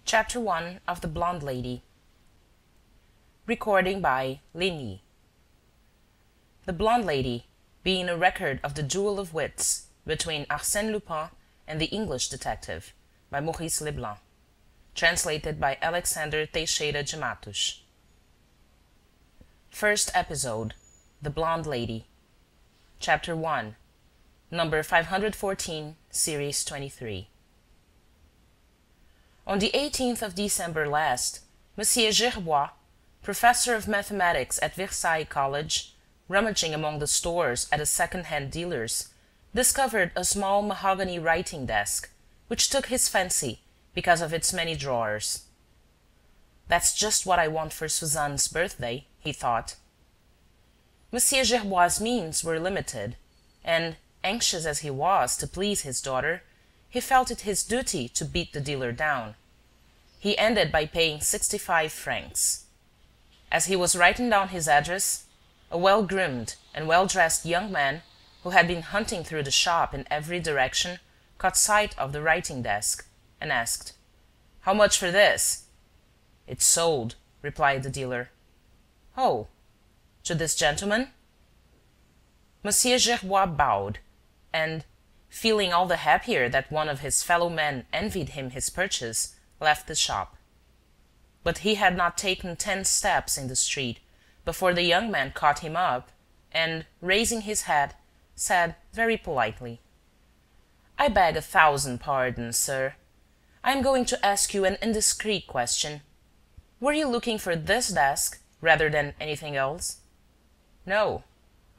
Chapter 1 of The Blonde Lady. Recording by Leni. The Blonde Lady, being a record of the duel of wits between Arsène Lupin and the English detective, by Maurice Leblanc. Translated by Alexander Teixeira de Mattos. First episode, The Blonde Lady. Chapter 1, number 514, Series 23. On the 18th of December last, Monsieur Gerbois, professor of mathematics at Versailles College, rummaging among the stores at a second-hand dealer's, discovered a small mahogany writing desk, which took his fancy because of its many drawers. "That's just what I want for Suzanne's birthday," he thought. Monsieur Gerbois' means were limited, and, anxious as he was to please his daughter, he felt it his duty to beat the dealer down. He ended by paying 65 francs. As he was writing down his address, a well-groomed and well-dressed young man, who had been hunting through the shop in every direction, caught sight of the writing desk, and asked, "How much for this?" "It's sold," replied the dealer. "Oh, to this gentleman?" Monsieur Gerbois bowed, and, feeling all the happier that one of his fellow men envied him his purchase, left the shop. But he had not taken 10 steps in the street before the young man caught him up, and, raising his hat, said very politely, "I beg 1,000 pardons, sir. I am going to ask you an indiscreet question. Were you looking for this desk rather than anything else?" "No.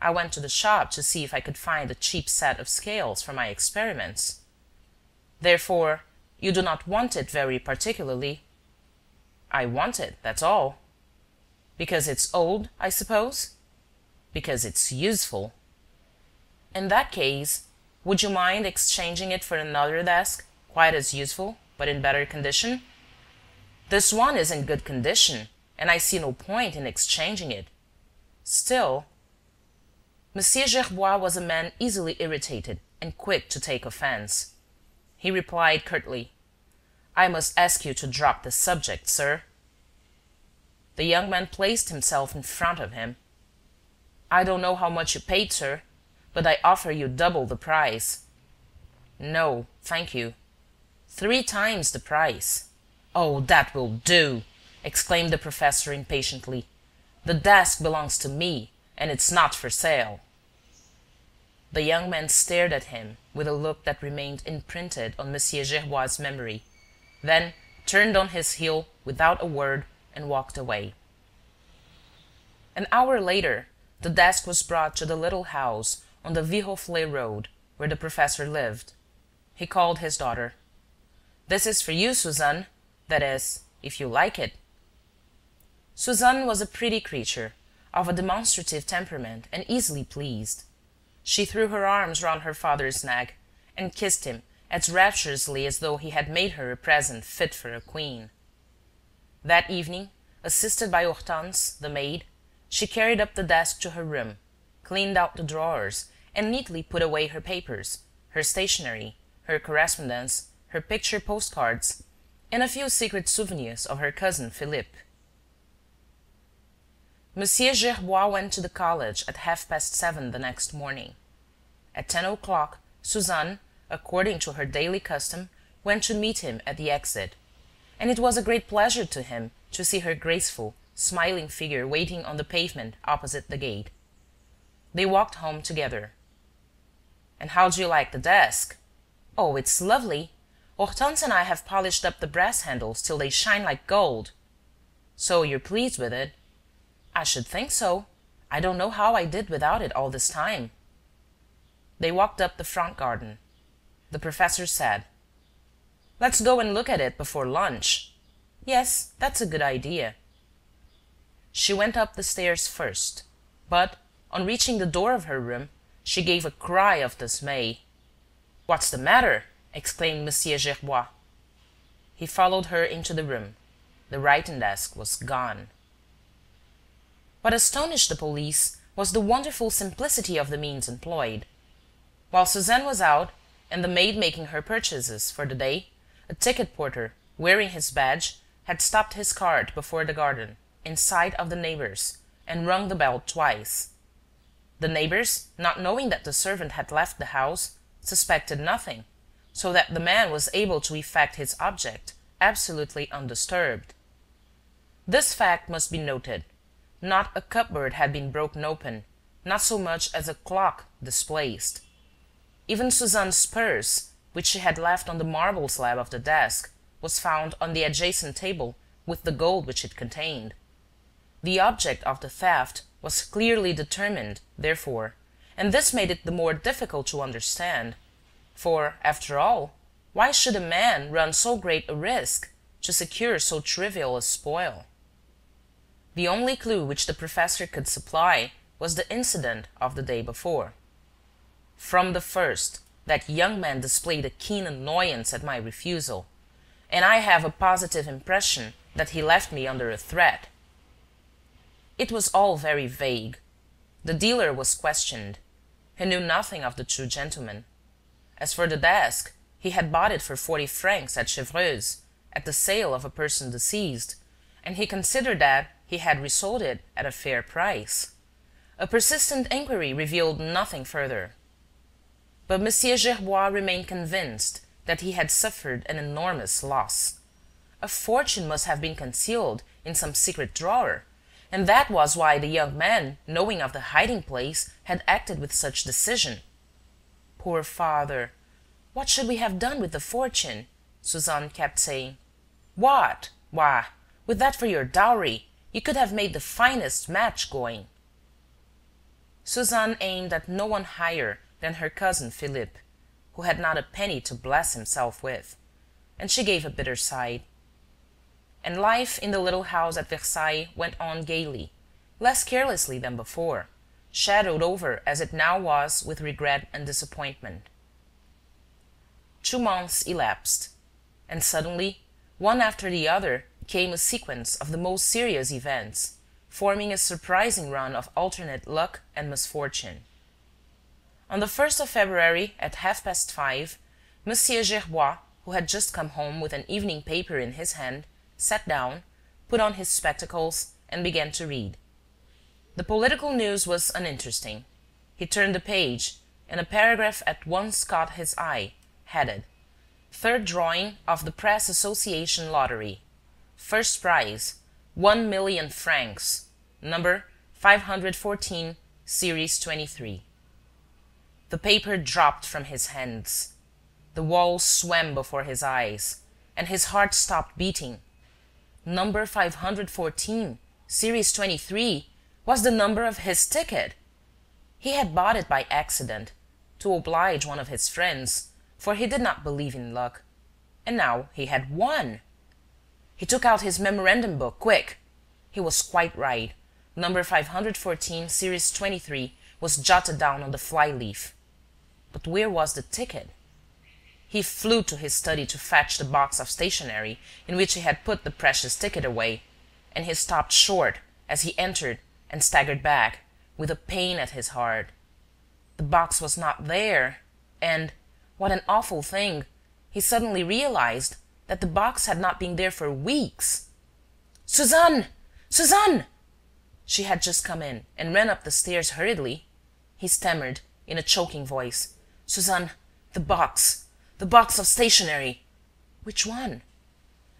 I went to the shop to see if I could find a cheap set of scales for my experiments." "Therefore, you do not want it very particularly?" "I want it, that's all." "Because it's old, I suppose?" "Because it's useful." "In that case, would you mind exchanging it for another desk, quite as useful, but in better condition?" "This one is in good condition, and I see no point in exchanging it." "Still—" Monsieur Gerbois was a man easily irritated and quick to take offense. He replied curtly, "I must ask you to drop the subject, sir." The young man placed himself in front of him. "I don't know how much you paid, sir, but I offer you double the price." "No, thank you." "3 times the price." "Oh, that will do!" exclaimed the professor impatiently. "The desk belongs to me, and it's not for sale." The young man stared at him with a look that remained imprinted on Monsieur Gerbois' memory, then turned on his heel without a word and walked away. An hour later, the desk was brought to the little house on the Viroflay road, where the professor lived. He called his daughter. "This is for you, Suzanne. That is, if you like it." Suzanne was a pretty creature, of a demonstrative temperament and easily pleased. She threw her arms round her father's neck and kissed him as rapturously as though he had made her a present fit for a queen. That evening, assisted by Hortense, the maid, she carried up the desk to her room, cleaned out the drawers, and neatly put away her papers, her stationery, her correspondence, her picture postcards, and a few secret souvenirs of her cousin Philippe. Monsieur Gerbois went to the college at 7:30 the next morning. At 10 o'clock, Suzanne, according to her daily custom, went to meet him at the exit, and it was a great pleasure to him to see her graceful, smiling figure waiting on the pavement opposite the gate. They walked home together. "And how do you like the desk?" "Oh, it's lovely. Hortense and I have polished up the brass handles till they shine like gold." "So you're pleased with it?" "I should think so. I don't know how I did without it all this time." They walked up the front garden. The professor said, "Let's go and look at it before lunch." "Yes, that's a good idea." She went up the stairs first, but, on reaching the door of her room, she gave a cry of dismay. "What's the matter?" exclaimed Monsieur Gerbois. He followed her into the room. The writing desk was gone. What astonished the police was the wonderful simplicity of the means employed. While Suzanne was out, and the maid making her purchases for the day, a ticket porter, wearing his badge, had stopped his cart before the garden, in sight of the neighbors, and rung the bell twice. The neighbors, not knowing that the servant had left the house, suspected nothing, so that the man was able to effect his object absolutely undisturbed. This fact must be noted. Not a cupboard had been broken open, not so much as a clock displaced. Even Suzanne's purse, which she had left on the marble slab of the desk, was found on the adjacent table with the gold which it contained. The object of the theft was clearly determined, therefore, and this made it the more difficult to understand. For, after all, why should a man run so great a risk to secure so trivial a spoil? The only clue which the professor could supply was the incident of the day before. From the first, that young man displayed a keen annoyance at my refusal, and I have a positive impression that he left me under a threat. It was all very vague. The dealer was questioned. He knew nothing of the two gentlemen. As for the desk, he had bought it for 40 francs at Chevreuse, at the sale of a person deceased, and he considered that he had resold it at a fair price. A persistent inquiry revealed nothing further. But Monsieur Gerbois remained convinced that he had suffered an enormous loss. A fortune must have been concealed in some secret drawer, and that was why the young man, knowing of the hiding-place, had acted with such decision. Poor father! What should we have done with the fortune? Suzanne kept saying. What? Why, with that for your dowry, you could have made the finest match going. Suzanne aimed at no one higher than her cousin Philippe, who had not a penny to bless himself with, and she gave a bitter sigh. And life in the little house at Versailles went on gaily, less carelessly than before, shadowed over as it now was with regret and disappointment. 2 months elapsed, and suddenly, one after the other, came a sequence of the most serious events, forming a surprising run of alternate luck and misfortune. On the 1st of February, at 5:30, Monsieur Gerbois, who had just come home with an evening paper in his hand, sat down, put on his spectacles, and began to read. The political news was uninteresting. He turned the page, and a paragraph at once caught his eye, headed, "Third drawing of the Press Association Lottery. First prize, 1,000,000 francs. Number 514, Series 23. The paper dropped from his hands. The walls swam before his eyes, and his heart stopped beating. Number 514, Series 23, was the number of his ticket. He had bought it by accident, to oblige one of his friends, for he did not believe in luck. And now he had won. He took out his memorandum book, quick. He was quite right. Number 514, Series 23, was jotted down on the fly-leaf. But where was the ticket? He flew to his study to fetch the box of stationery in which he had put the precious ticket away, and he stopped short as he entered and staggered back, with a pain at his heart. The box was not there, and, what an awful thing, he suddenly realized that the box had not been there for weeks. "Suzanne! Suzanne!" She had just come in and ran up the stairs hurriedly. He stammered, in a choking voice, "Suzanne, the box of stationery." "Which one?"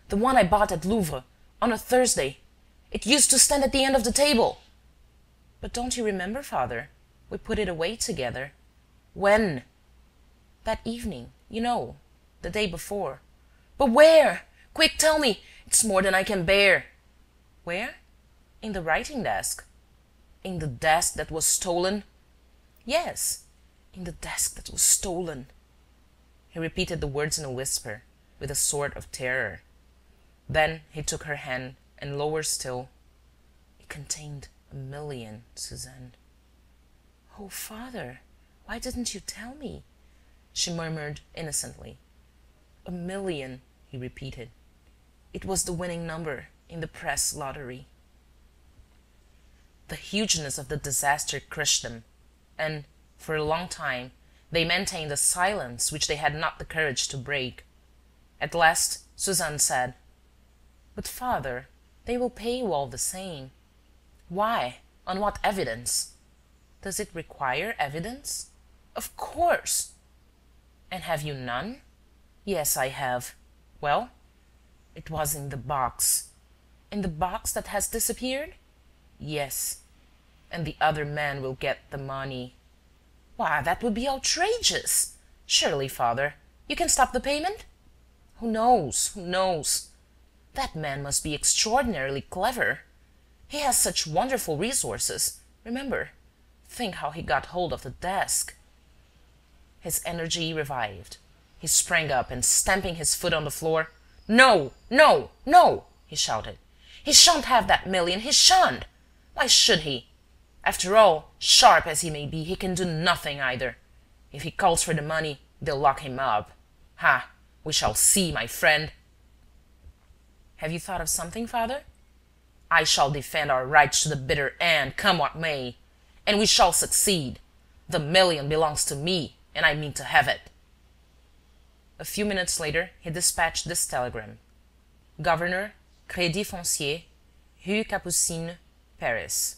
"The one I bought at Louvre, on a Thursday. It used to stand at the end of the table." "But don't you remember, father? We put it away together." "When?" "That evening, you know, the day before." "But where? Quick, tell me! It's more than I can bear." "Where?" "In the writing desk." "In the desk that was stolen?" "Yes, in the desk that was stolen." He repeated the words in a whisper, with a sort of terror. Then he took her hand, and lower still, "It contained 1,000,000, Suzanne." "Oh, father, why didn't you tell me?" she murmured innocently. 1,000,000, he repeated. "It was the winning number in the press lottery." The hugeness of the disaster crushed them, and, for a long time, they maintained a silence which they had not the courage to break. At last, Suzanne said: "But, father, they will pay you all the same." "Why? On what evidence?" "Does it require evidence?" "Of course." "And have you none?" "Yes, I have." "Well?" "It was in the box." "In the box that has disappeared?" "Yes." "And the other man will get the money." "Why, that would be outrageous! Surely, father, you can stop the payment?" "Who knows? Who knows? That man must be extraordinarily clever. He has such wonderful resources. Remember, think how he got hold of the desk." His energy revived. He sprang up and, stamping his foot on the floor: "No, no, no!" he shouted. "He shan't have that million, he shan't! Why should he? After all, sharp as he may be, he can do nothing either. If he calls for the money, they'll lock him up. Ha! We shall see, my friend." "Have you thought of something, father?" "I shall defend our rights to the bitter end, come what may. And we shall succeed. The million belongs to me, and I mean to have it." A few minutes later, he dispatched this telegram: "Governor, Crédit Foncier, Rue Capucine, Paris.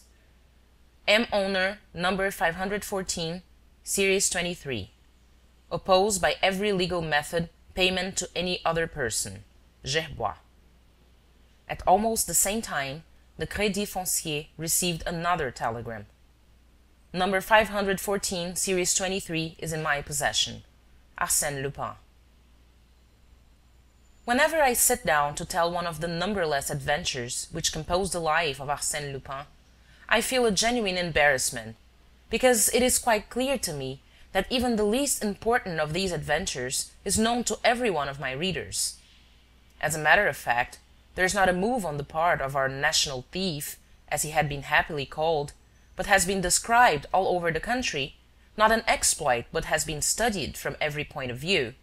Am owner number 514, series 23. Oppose by every legal method payment to any other person. Gerbois." At almost the same time, the Crédit Foncier received another telegram: "Number 514, series 23 is in my possession. Arsène Lupin." Whenever I sit down to tell one of the numberless adventures which compose the life of Arsène Lupin, I feel a genuine embarrassment, because it is quite clear to me that even the least important of these adventures is known to every one of my readers. As a matter of fact, there is not a move on the part of our national thief, as he had been happily called, but has been described all over the country, not an exploit but has been studied from every point of view,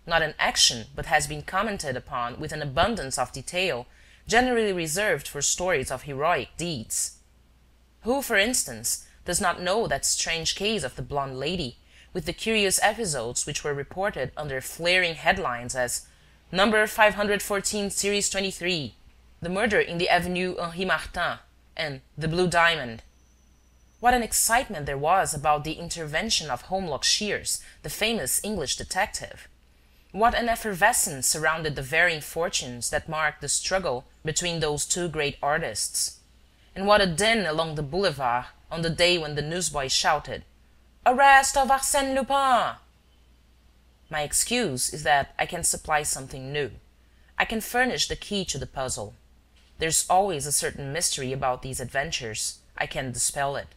not an action but has been commented upon with an abundance of detail generally reserved for stories of heroic deeds. Who, for instance, does not know that strange case of the blonde lady, with the curious episodes which were reported under flaring headlines as "Number 514, series 23, The Murder in the Avenue Henri Martin," and "The Blue Diamond"? What an excitement there was about the intervention of Holmlock Shears, the famous English detective! What an effervescence surrounded the varying fortunes that marked the struggle between those two great artists! And what a din along the boulevard on the day when the newsboy shouted, "Arrest of Arsène Lupin!" My excuse is that I can supply something new. I can furnish the key to the puzzle. There's always a certain mystery about these adventures. I can dispel it.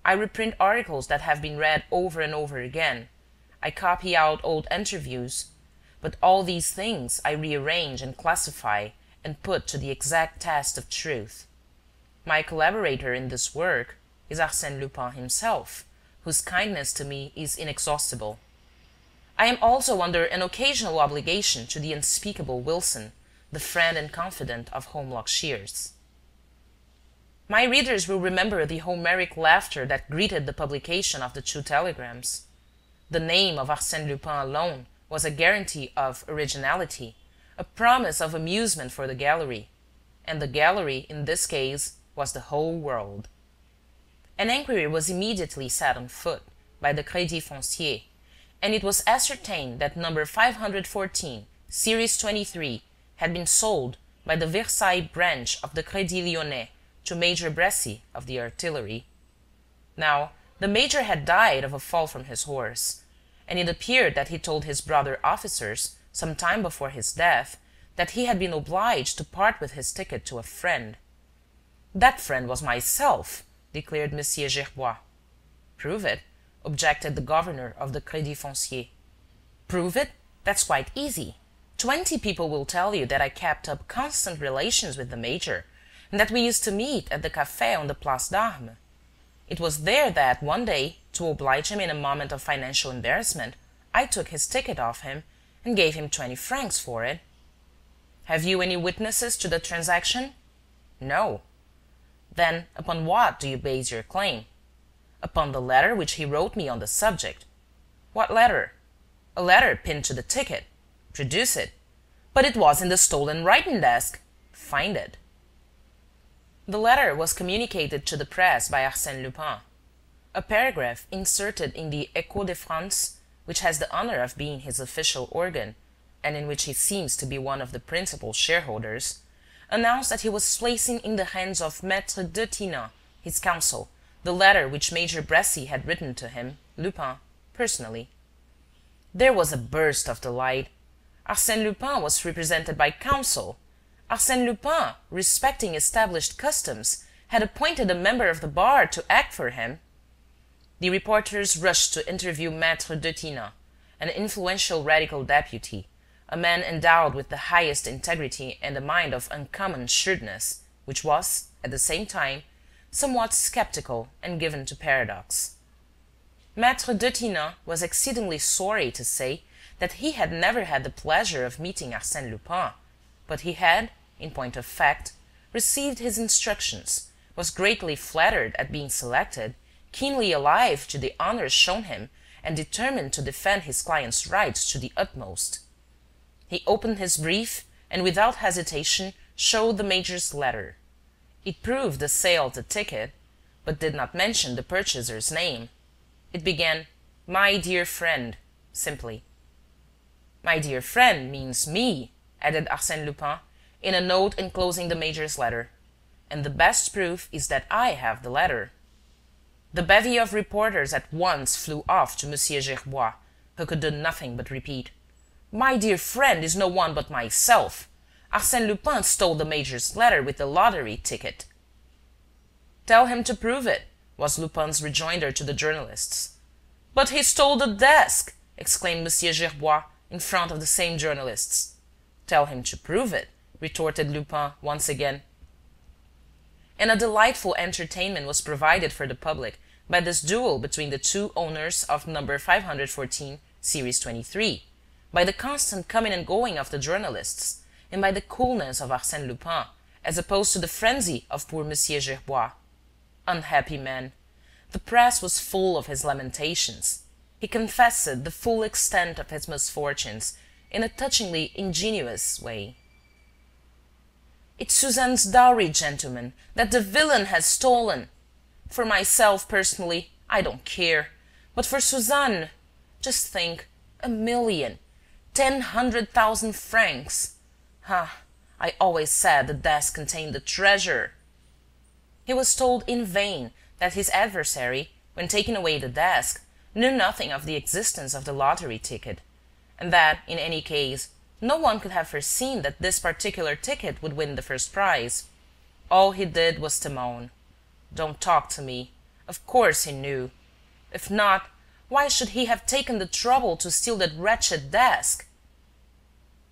I reprint articles that have been read over and over again. I copy out old interviews. But all these things I rearrange and classify and put to the exact test of truth. My collaborator in this work is Arsène Lupin himself, whose kindness to me is inexhaustible. I am also under an occasional obligation to the unspeakable Wilson, the friend and confidant of Holmlock Shears. My readers will remember the Homeric laughter that greeted the publication of the two telegrams. The name of Arsène Lupin alone was a guarantee of originality, a promise of amusement for the gallery. And the gallery, in this case, was the whole world. An enquiry was immediately set on foot by the Crédit Foncier, and it was ascertained that number 514, series 23, had been sold by the Versailles branch of the Crédit Lyonnais to Major Bressy of the artillery. Now, the major had died of a fall from his horse, and it appeared that he told his brother officers, some time before his death, that he had been obliged to part with his ticket to a friend. "That friend was myself," declared Monsieur Gerbois. "Prove it," objected the governor of the Crédit Foncier. "Prove it? That's quite easy. 20 people will tell you that I kept up constant relations with the major, and that we used to meet at the café on the Place d'Armes. It was there that, one day, to oblige him in a moment of financial embarrassment, I took his ticket off him and gave him 20 francs for it. Have you any witnesses to the transaction? No. Then upon what do you base your claim? Upon the letter which he wrote me on the subject. What letter? A letter pinned to the ticket. Produce it. But it was in the stolen writing desk. Find it." The letter was communicated to the press by Arsène Lupin. A paragraph inserted in the Echo de France, which has the honor of being his official organ, and in which he seems to be one of the principal shareholders, announced that he was placing in the hands of Maître Detinan, his counsel, the letter which Major Bressy had written to him, Lupin, personally. There was a burst of delight. Arsène Lupin was represented by counsel. Arsène Lupin, respecting established customs, had appointed a member of the bar to act for him. The reporters rushed to interview Maître Detinan, an influential radical deputy, a man endowed with the highest integrity and a mind of uncommon shrewdness, which was, at the same time, somewhat sceptical and given to paradox. Maître Detinan was exceedingly sorry to say that he had never had the pleasure of meeting Arsène Lupin, but he had, in point of fact, received his instructions, was greatly flattered at being selected, keenly alive to the honors shown him, and determined to defend his client's rights to the utmost. He opened his brief and without hesitation showed the major's letter. It proved the sale of the ticket, but did not mention the purchaser's name. It began, "My dear friend," simply. "My dear friend" means me, added Arsène Lupin, in a note enclosing the major's letter. "And the best proof is that I have the letter." The bevy of reporters at once flew off to Monsieur Gerbois, who could do nothing but repeat, "My dear friend is no one but myself. Arsène Lupin stole the major's letter with the lottery ticket." "Tell him to prove it," was Lupin's rejoinder to the journalists. "But he stole the desk!" exclaimed Monsieur Gerbois in front of the same journalists. "Tell him to prove it," retorted Lupin once again. And a delightful entertainment was provided for the public by this duel between the two owners of number 514, series 23, by the constant coming and going of the journalists, and by the coolness of Arsène Lupin, as opposed to the frenzy of poor Monsieur Gerbois. Unhappy man! The press was full of his lamentations. He confessed the full extent of his misfortunes in a touchingly ingenuous way. "It's Suzanne's dowry, gentlemen, that the villain has stolen. For myself, personally, I don't care. But for Suzanne, just think, 1,000,000, 100,000 francs. Ah, I always said the desk contained the treasure." He was told in vain that his adversary, when taking away the desk, knew nothing of the existence of the lottery ticket, and that, in any case, no one could have foreseen that this particular ticket would win the first prize. All he did was to moan. Don't talk to me. Of course he knew. If not, why should he have taken the trouble to steal that wretched desk?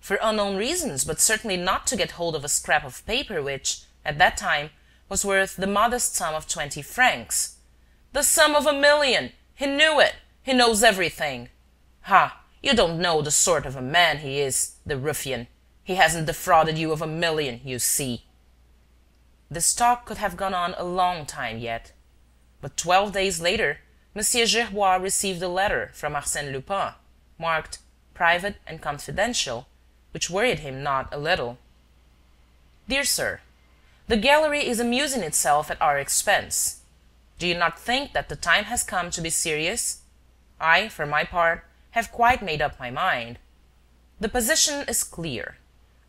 For unknown reasons, but certainly not to get hold of a scrap of paper which, at that time, was worth the modest sum of 20 francs. The sum of 1,000,000! He knew it! He knows everything! Ha! You don't know the sort of a man he is, the ruffian. He hasn't defrauded you of 1,000,000, you see. This talk could have gone on a long time yet. But 12 days later, Monsieur Gerbois received a letter from Arsène Lupin, marked "Private and Confidential," which worried him not a little. "Dear Sir, the gallery is amusing itself at our expense. Do you not think that the time has come to be serious? I, for my part, have quite made up my mind. The position is clear.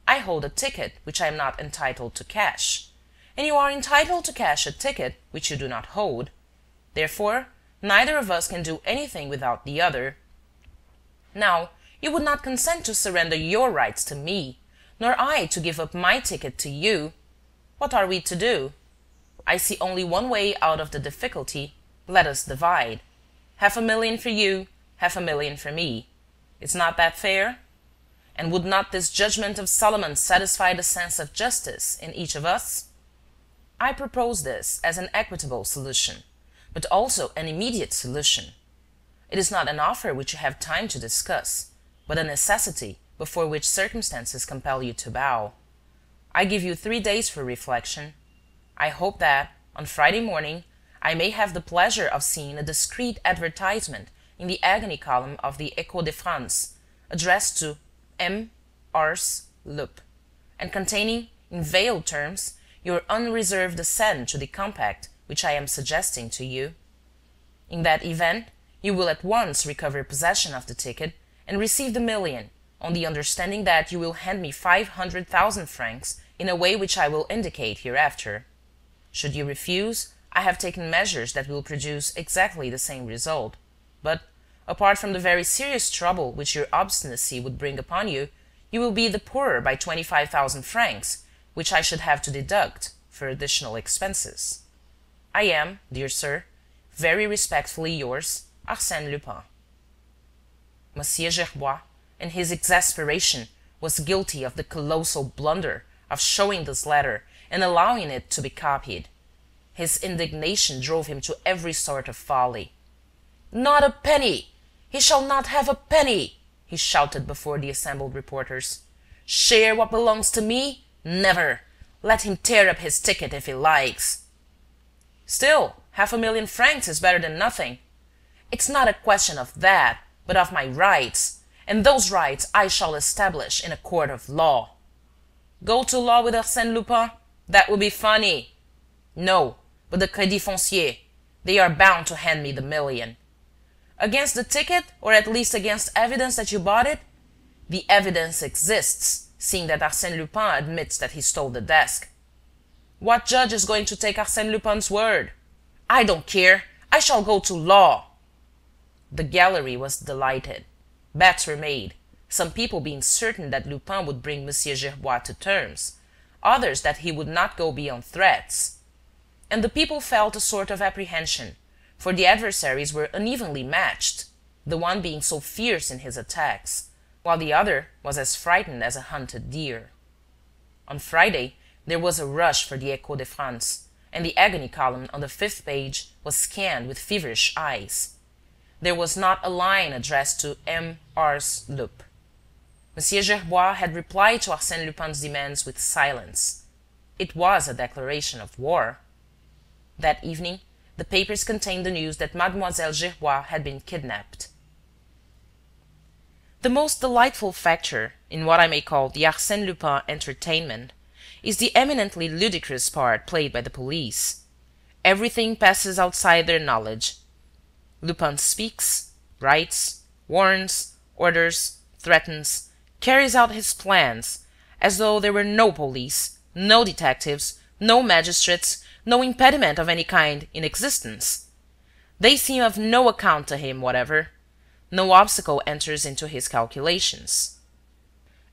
I hold a ticket which I am not entitled to cash, and you are entitled to cash a ticket which you do not hold. Therefore, neither of us can do anything without the other. Now, you would not consent to surrender your rights to me, nor I to give up my ticket to you. What are we to do? I see only one way out of the difficulty. Let us divide. 500,000 for you, 500,000 for me. Is not that fair? And would not this judgment of Solomon satisfy the sense of justice in each of us? I propose this as an equitable solution, but also an immediate solution. It is not an offer which you have time to discuss, but a necessity before which circumstances compel you to bow. I give you 3 days for reflection. I hope that, on Friday morning, I may have the pleasure of seeing a discreet advertisement in the agony column of the Echo de France, addressed to M. Ars Lup, and containing, in veiled terms, your unreserved assent to the compact which I am suggesting to you. In that event, you will at once recover possession of the ticket and receive the million, on the understanding that you will hand me 500,000 francs in a way which I will indicate hereafter. Should you refuse, I have taken measures that will produce exactly the same result. But, apart from the very serious trouble which your obstinacy would bring upon you, you will be the poorer by 25,000 francs, which I should have to deduct for additional expenses. I am, dear sir, very respectfully yours, Arsène Lupin. Monsieur Gerbois, in his exasperation, was guilty of the colossal blunder of showing this letter and allowing it to be copied. His indignation drove him to every sort of folly. "Not a penny! He shall not have a penny!" he shouted before the assembled reporters. "Share what belongs to me? Never! Let him tear up his ticket if he likes." "Still, 500,000 francs is better than nothing." "It's not a question of that, but of my rights, and those rights I shall establish in a court of law." "Go to law with Arsène Lupin? That would be funny." "No, but the Crédit Foncier. They are bound to hand me the million." "Against the ticket, or at least against evidence that you bought it?" "The evidence exists, seeing that Arsène Lupin admits that he stole the desk." "What judge is going to take Arsène Lupin's word?" "I don't care. I shall go to law." The gallery was delighted. Bets were made, some people being certain that Lupin would bring Monsieur Gerbois to terms, others that he would not go beyond threats. And the people felt a sort of apprehension, for the adversaries were unevenly matched, the one being so fierce in his attacks, while the other was as frightened as a hunted deer. On Friday, there was a rush for the Echo de France, and the agony column on the 5th page was scanned with feverish eyes. There was not a line addressed to M. Ars Lup. Monsieur Gerbois had replied to Arsène Lupin's demands with silence. It was a declaration of war. That evening, the papers contained the news that Mademoiselle Gerbois had been kidnapped. The most delightful factor in what I may call the Arsène Lupin entertainment is the eminently ludicrous part played by the police. Everything passes outside their knowledge. Lupin speaks, writes, warns, orders, threatens, carries out his plans, as though there were no police, no detectives, no magistrates, no impediment of any kind in existence. They seem of no account to him whatever. No obstacle enters into his calculations.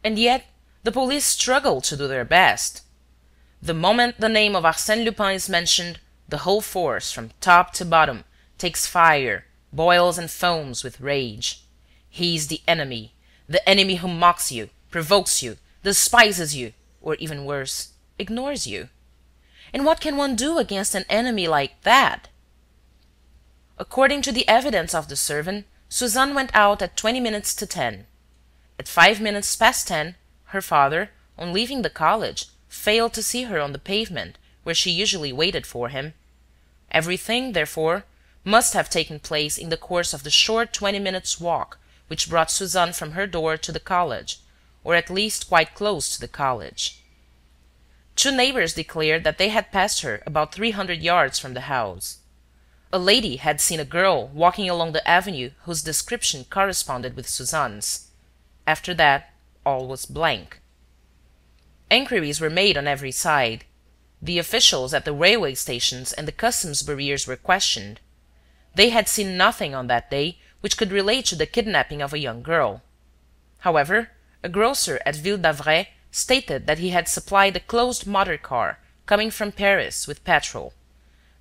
And yet the police struggle to do their best. The moment the name of Arsène Lupin is mentioned, the whole force, from top to bottom, takes fire, boils and foams with rage. He is the enemy who mocks you, provokes you, despises you, or even worse, ignores you. And what can one do against an enemy like that? According to the evidence of the servant, Suzanne went out at 20 minutes to 10. At 5 minutes past 10, her father, on leaving the college, failed to see her on the pavement, where she usually waited for him. Everything, therefore, must have taken place in the course of the short 20 minutes' walk which brought Suzanne from her door to the college, or at least quite close to the college. Two neighbors declared that they had passed her about 300 yards from the house. A lady had seen a girl walking along the avenue whose description corresponded with Suzanne's. After that, all was blank. Enquiries were made on every side. The officials at the railway stations and the customs barriers were questioned. They had seen nothing on that day which could relate to the kidnapping of a young girl. However, a grocer at Ville d'Avray stated that he had supplied a closed motor car coming from Paris with petrol.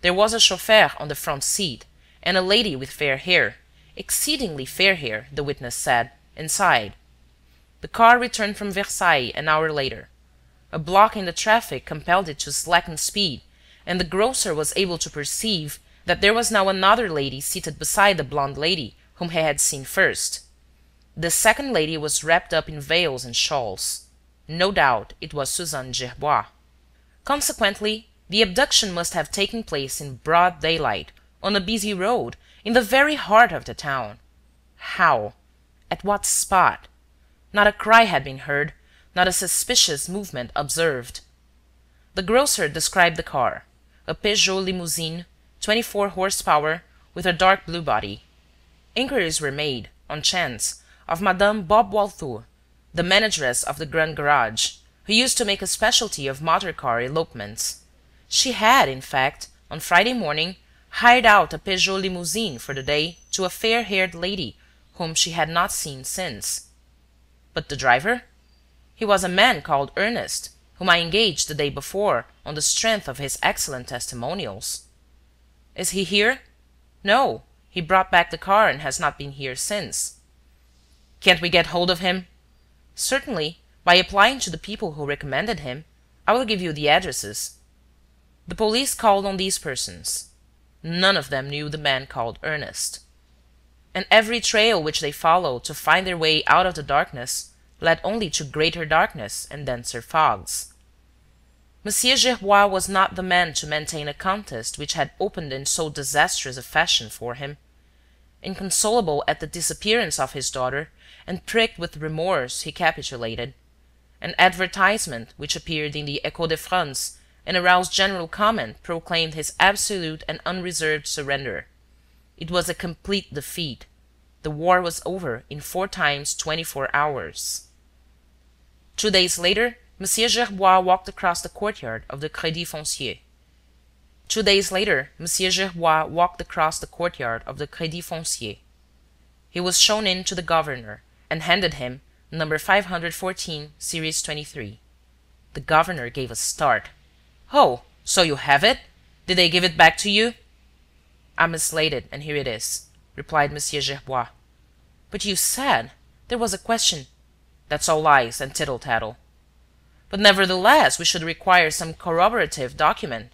There was a chauffeur on the front seat, and a lady with fair hair, exceedingly fair hair, the witness said, inside. The car returned from Versailles an hour later. A block in the traffic compelled it to slacken speed, and the grocer was able to perceive that there was now another lady seated beside the blonde lady whom he had seen first. The second lady was wrapped up in veils and shawls. No doubt it was Suzanne Gerbois. Consequently, the abduction must have taken place in broad daylight, on a busy road, in the very heart of the town. How? At what spot? Not a cry had been heard, not a suspicious movement observed. The grocer described the car, a Peugeot limousine, 24 horsepower, with a dark blue body. Inquiries were made, on chance, of Madame Bob Walthour, the manageress of the Grand Garage, who used to make a specialty of motor-car elopements. She had, in fact, on Friday morning, hired out a Peugeot limousine for the day to a fair-haired lady whom she had not seen since. But the driver? He was a man called Ernest, whom I engaged the day before on the strength of his excellent testimonials. Is he here? No, he brought back the car and has not been here since. Can't we get hold of him? Certainly, by applying to the people who recommended him. I will give you the addresses. The police called on these persons. None of them knew the man called Ernest. And every trail which they followed to find their way out of the darkness led only to greater darkness and denser fogs. Monsieur Gerbois was not the man to maintain a contest which had opened in so disastrous a fashion for him. Inconsolable at the disappearance of his daughter, and pricked with remorse, he capitulated. An advertisement which appeared in the Echo de France and aroused general comment proclaimed his absolute and unreserved surrender. It was a complete defeat. The war was over in 4 times 24 hours. 2 days later, Monsieur Gerbois walked across the courtyard of the Crédit Foncier. 2 days later, Monsieur Gerbois walked across the courtyard of the Crédit Foncier. He was shown in to the governor and handed him number 514, series 23. The governor gave a start. "Oh, so you have it? Did they give it back to you?" "I mislaid it, and here it is," replied Monsieur Gerbois. "But you said there was a question—" "That's all lies and tittle-tattle." "But nevertheless, we should require some corroborative document."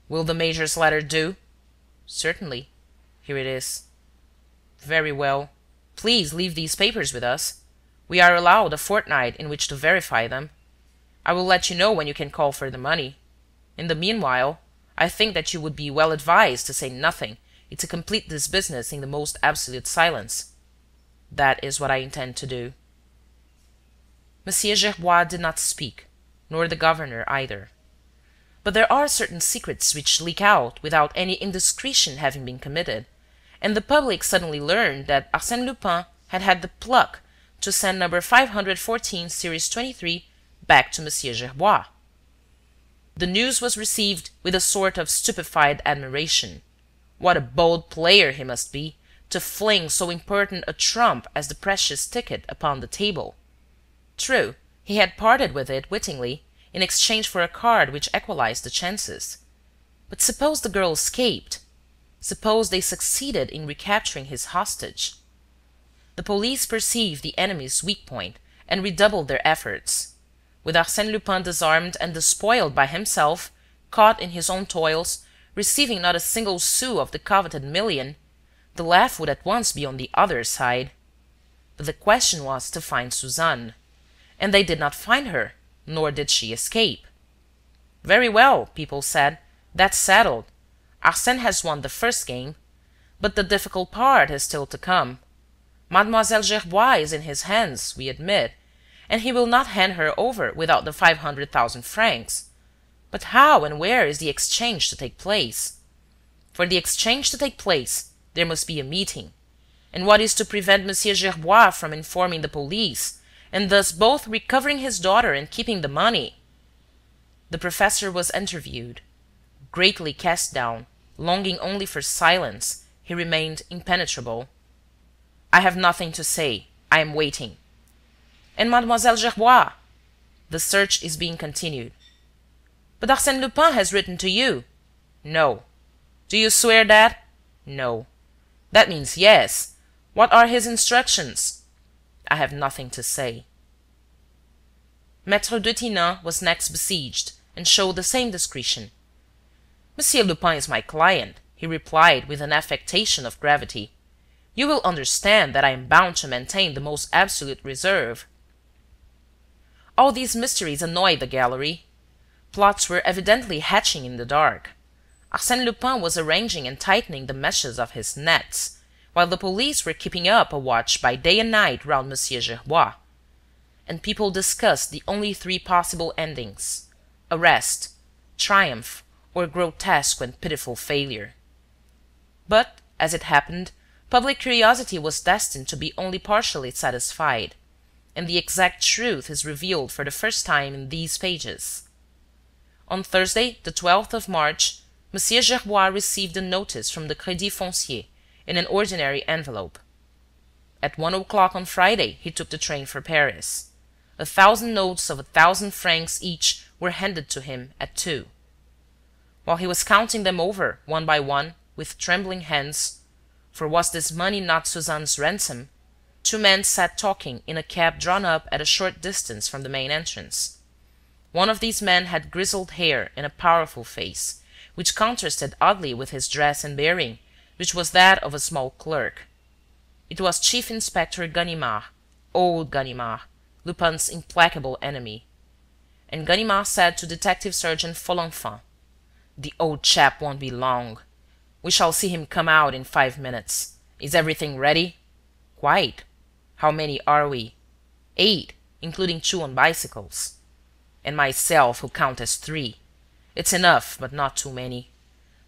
"Will the major's letter do?" "Certainly. Here it is." "Very well. Please leave these papers with us. We are allowed a fortnight in which to verify them. I will let you know when you can call for the money. In the meanwhile, I think that you would be well advised to say nothing, and to complete this business in the most absolute silence." "That is what I intend to do." Monsieur Gerbois did not speak, nor the governor either. But there are certain secrets which leak out without any indiscretion having been committed, and the public suddenly learned that Arsène Lupin had had the pluck to send number 514, series 23, back to Monsieur Gerbois. The news was received with a sort of stupefied admiration. What a bold player he must be, to fling so important a trump as the precious ticket upon the table. True, he had parted with it wittingly, in exchange for a card which equalized the chances. But suppose the girl escaped? Suppose they succeeded in recapturing his hostage? The police perceived the enemy's weak point and redoubled their efforts. With Arsène Lupin disarmed and despoiled by himself, caught in his own toils, receiving not a single sou of the coveted million, the laugh would at once be on the other side. But the question was to find Suzanne. And they did not find her, nor did she escape. "Very well," people said, "that's settled. Arsène has won the first game. But the difficult part is still to come. Mademoiselle Gerbois is in his hands, we admit, and he will not hand her over without the 500,000 francs. But how and where is the exchange to take place? For the exchange to take place, there must be a meeting. And what is to prevent Monsieur Gerbois from informing the police, and thus both recovering his daughter and keeping the money?" The professor was interviewed. Greatly cast down, longing only for silence, he remained impenetrable. "I have nothing to say. I am waiting." "And Mademoiselle Gerbois?" "The search is being continued." "But Arsène Lupin has written to you." "No." "Do you swear that?" "No." "That means yes. What are his instructions?" "I have nothing to say." Maître Detinan was next besieged, and showed the same discretion. "Monsieur Lupin is my client," he replied with an affectation of gravity. "You will understand that I am bound to maintain the most absolute reserve." All these mysteries annoyed the gallery. Plots were evidently hatching in the dark. Arsène Lupin was arranging and tightening the meshes of his nets, while the police were keeping up a watch by day and night round Monsieur Gerbois. and people discussed the only three possible endings: arrest, triumph, or grotesque and pitiful failure. But, as it happened, public curiosity was destined to be only partially satisfied, and the exact truth is revealed for the first time in these pages. On Thursday, the 12th of March, Monsieur Gerbois received a notice from the Crédit Foncier in an ordinary envelope. At 1 o'clock on Friday, he took the train for Paris. 1,000 notes of 1,000 francs each were handed to him at 2. While he was counting them over, one by one, with trembling hands, for was this money not Suzanne's ransom, two men sat talking in a cab drawn up at a short distance from the main entrance. One of these men had grizzled hair and a powerful face, which contrasted oddly with his dress and bearing, which was that of a small clerk. It was Chief Inspector Ganimard, old Ganimard, Lupin's implacable enemy. And Ganimard said to Detective Sergeant Folenfant, "The old chap won't be long. We shall see him come out in 5 minutes. Is everything ready?" "Quite." "How many are we?" "8, including 2 on bicycles." "And myself, who count as 3. It's enough, but not too many.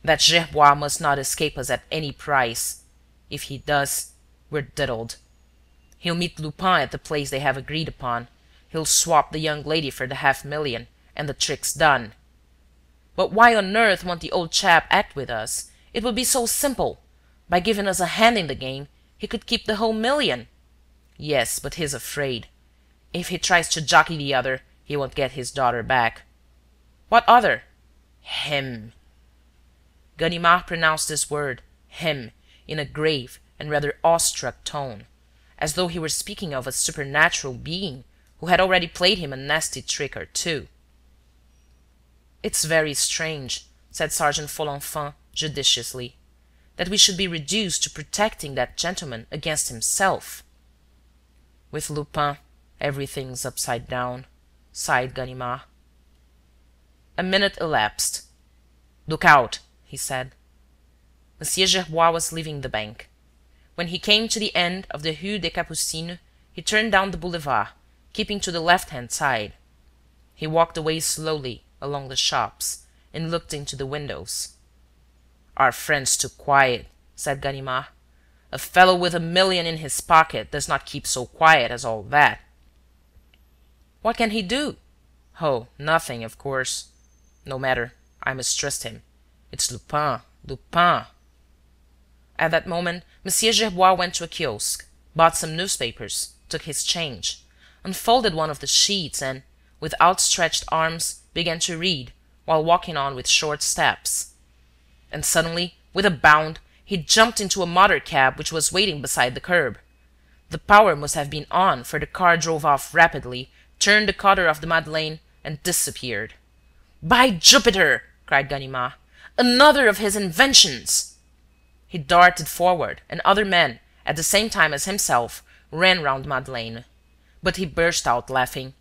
That Gerbois must not escape us at any price. If he does, we're diddled. He'll meet Lupin at the place they have agreed upon. He'll swap the young lady for the 500,000, and the trick's done." "But why on earth won't the old chap act with us? It would be so simple. By giving us a hand in the game, he could keep the whole million." "Yes, but he's afraid. If he tries to jockey the other, he won't get his daughter back." "What other?" "Him." Ganimard pronounced this word, him, in a grave and rather awestruck tone, as though he were speaking of a supernatural being who had already played him a nasty trick or two. "It's very strange," said Sergeant Folenfant judiciously, "that we should be reduced to protecting that gentleman against himself." "With Lupin, everything's upside down," sighed Ganimard. A minute elapsed. "Look out," he said. Monsieur Gerbois was leaving the bank. When he came to the end of the Rue des Capucines, he turned down the boulevard, keeping to the left-hand side. He walked away slowly along the shops and looked into the windows. "Our friend's too quiet," said Ganimard. "A fellow with 1,000,000 in his pocket does not keep so quiet as all that." "What can he do?" "Oh, nothing, of course. No matter, I mistrust him. It's Lupin, Lupin." At that moment, Monsieur Gerbois went to a kiosk, bought some newspapers, took his change, unfolded one of the sheets and, with outstretched arms, began to read, while walking on with short steps. And suddenly, with a bound, he jumped into a motor cab which was waiting beside the curb. The power must have been on, for the car drove off rapidly, turned the corner of the Madeleine, and disappeared. "By Jupiter!" cried Ganimard. "Another of his inventions!" He darted forward, and other men, at the same time as himself, ran round Madeleine. But he burst out laughing.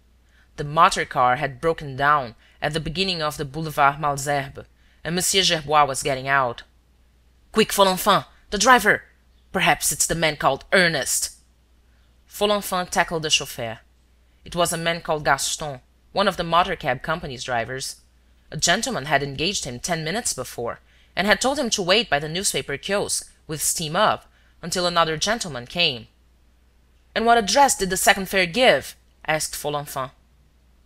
The motor car had broken down at the beginning of the Boulevard Malesherbes, and Monsieur Gerbois was getting out. "Quick, Folenfant! The driver! Perhaps it's the man called Ernest." Folenfant tackled the chauffeur. It was a man called Gaston, one of the motor-cab company's drivers. A gentleman had engaged him 10 minutes before, and had told him to wait by the newspaper kiosk, with steam up, until another gentleman came. "And what address did the second fare give?" asked Folenfant.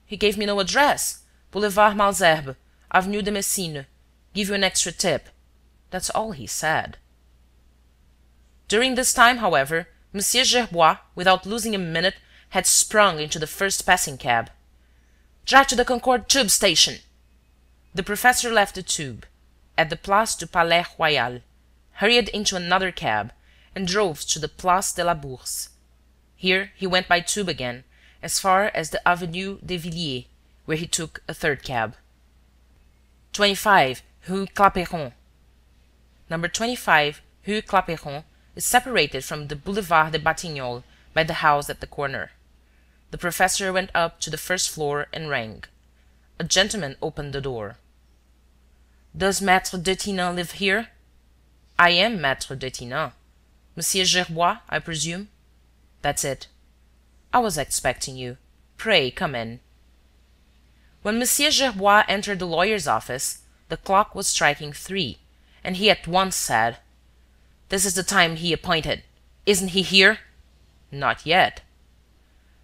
"He gave me no address. Boulevard Malesherbes, Avenue de Messine. Give you an extra tip. That's all he said." During this time, however, Monsieur Gerbois, without losing a minute, had sprung into the first passing cab. "Drive to the Concorde tube station." The professor left the tube at the Place du Palais Royal, hurried into another cab, and drove to the Place de la Bourse. Here he went by tube again, as far as the Avenue des Villiers, where he took a third cab. 25 Rue Clapeyron. Number 25 Rue Clapeyron is separated from the Boulevard des Batignolles by the house at the corner. The professor went up to the first floor and rang. A gentleman opened the door. "Does Maître Detinan live here?" "I am Maître Detinan. Monsieur Gerbois, I presume?" "That's it." "I was expecting you. Pray come in." When Monsieur Gerbois entered the lawyer's office, the clock was striking 3, and he at once said: "This is the time he appointed. Isn't he here?" "Not yet."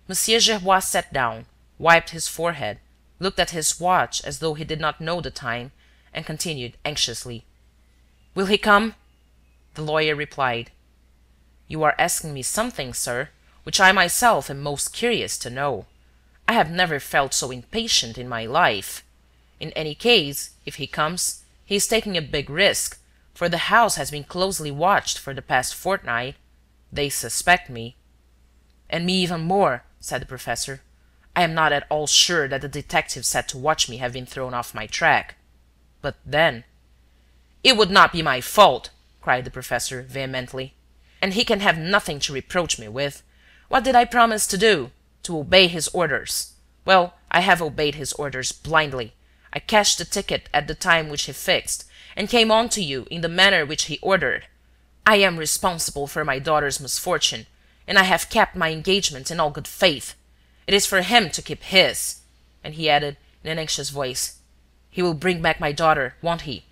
Monsieur Gerbois sat down, wiped his forehead, looked at his watch as though he did not know the time, and continued anxiously: "Will he come?" The lawyer replied: "You are asking me something, sir, which I myself am most curious to know. I have never felt so impatient in my life. In any case, if he comes, he is taking a big risk, for the house has been closely watched for the past fortnight. They suspect me." "And me even more," said the professor. "I am not at all sure that the detectives set to watch me have been thrown off my track. But then—" "It would not be my fault," cried the professor vehemently. "And he can have nothing to reproach me with. What did I promise to do? To obey his orders. Well, I have obeyed his orders blindly. I cashed the ticket at the time which he fixed, and came on to you in the manner which he ordered. I am responsible for my daughter's misfortune, and I have kept my engagement in all good faith. It is for him to keep his." And he added, in an anxious voice: "He will bring back my daughter, won't he?"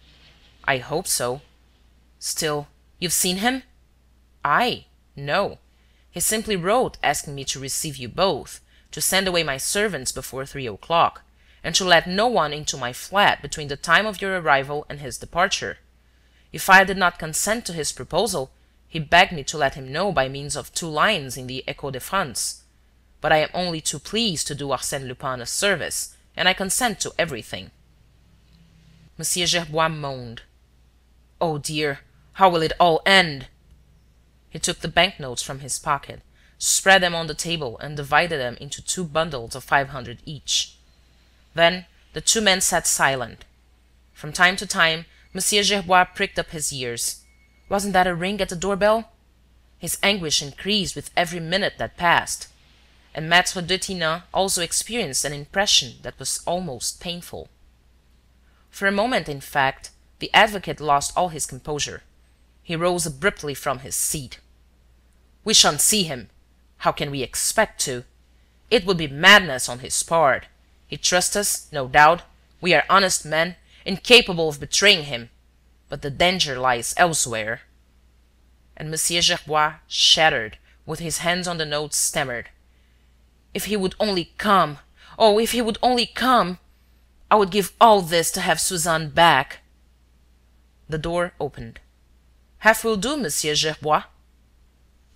"I hope so." "Still, you've seen him?" "I? No. He simply wrote asking me to receive you both, to send away my servants before 3 o'clock, and to let no one into my flat between the time of your arrival and his departure. If I did not consent to his proposal, he begged me to let him know by means of 2 lines in the Echo de France. But I am only too pleased to do Arsène Lupin a service, and I consent to everything." Monsieur Gerbois moaned: "Oh dear, how will it all end?" He took the banknotes from his pocket, spread them on the table and divided them into 2 bundles of 500 each. Then the 2 men sat silent. From time to time, Monsieur Gerbois pricked up his ears. Wasn't that a ring at the doorbell? His anguish increased with every minute that passed. And Maître Detinan also experienced an impression that was almost painful. For a moment, in fact, the advocate lost all his composure. He rose abruptly from his seat. "We shan't see him. How can we expect to? It would be madness on his part. He trusts us, no doubt. We are honest men, incapable of betraying him. But the danger lies elsewhere." And Monsieur Gerbois, shattered, with his hands on the notes, stammered: "If he would only come! Oh, if he would only come! I would give all this to have Suzanne back." The door opened. "Half will do, Monsieur Gerbois."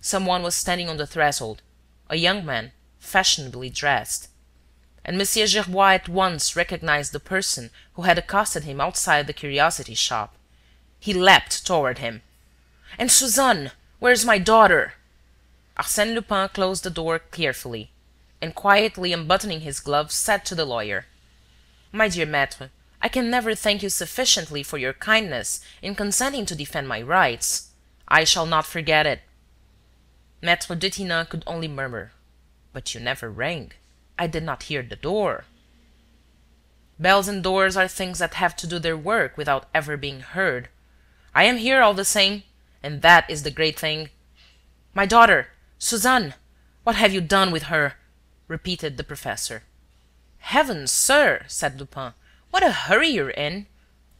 Some one was standing on the threshold, a young man, fashionably dressed. And Monsieur Gerbois at once recognized the person who had accosted him outside the curiosity shop. He leapt toward him. "And Suzanne? Where's my daughter?" Arsène Lupin closed the door carefully, and quietly unbuttoning his glove, said to the lawyer: "My dear maître, I can never thank you sufficiently for your kindness in consenting to defend my rights. I shall not forget it." Maître Detinan could only murmur: "But you never rang. I did not hear the door." "Bells and doors are things that have to do their work without ever being heard. I am here all the same, and that is the great thing. My daughter, Suzanne, what have you done with her?" repeated the professor. "Heavens, sir," said Lupin, "what a hurry you're in!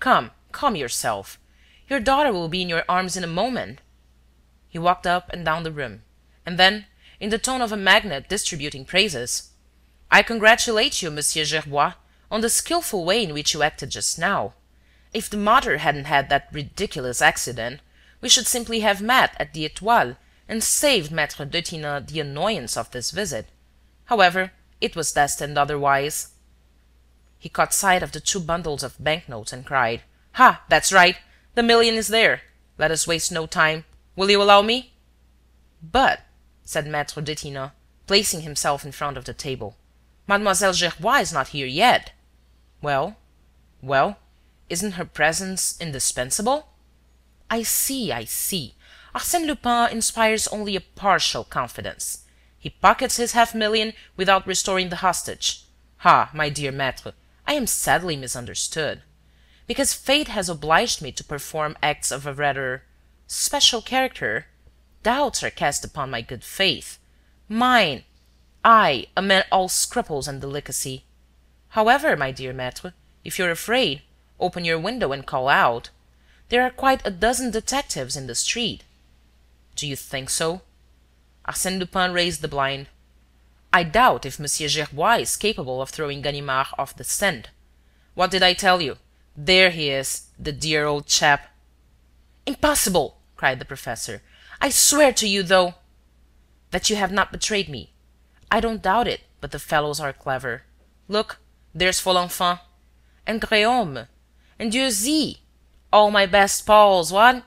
Come, calm yourself. Your daughter will be in your arms in a moment." He walked up and down the room, and then, in the tone of a magnate distributing praises: "I congratulate you, Monsieur Gerbois, on the skillful way in which you acted just now. If the mater hadn't had that ridiculous accident, we should simply have met at the Étoile and saved Maître Detinan the annoyance of this visit. However, it was destined otherwise." He caught sight of the 2 bundles of banknotes and cried: "Ha, that's right! The million is there. Let us waste no time. Will you allow me?" "But," said Maître Detinan, placing himself in front of the table, "Mademoiselle Gerbois is not here yet." "Well?" "Well, isn't her presence indispensable?" I see. Arsène Lupin inspires only a partial confidence. He pockets his half-million without restoring the hostage. Ah, my dear maître, I am sadly misunderstood. Because fate has obliged me to perform acts of a rather special character, doubts are cast upon my good faith. Mine! I, a man all scruples and delicacy. However, my dear maître, if you're afraid, open your window and call out. There are quite a dozen detectives in the street." "Do you think so?" Arsène Lupin raised the blind. "I doubt if Monsieur Gerbois is capable of throwing Ganimard off the scent. What did I tell you? There he is, the dear old chap." "Impossible!" cried the professor. "I swear to you, though—" "That you have not betrayed me. I don't doubt it, but the fellows are clever. Look, there's Folenfant, and Gréaume, and Dieuzy, all my best pals, what?"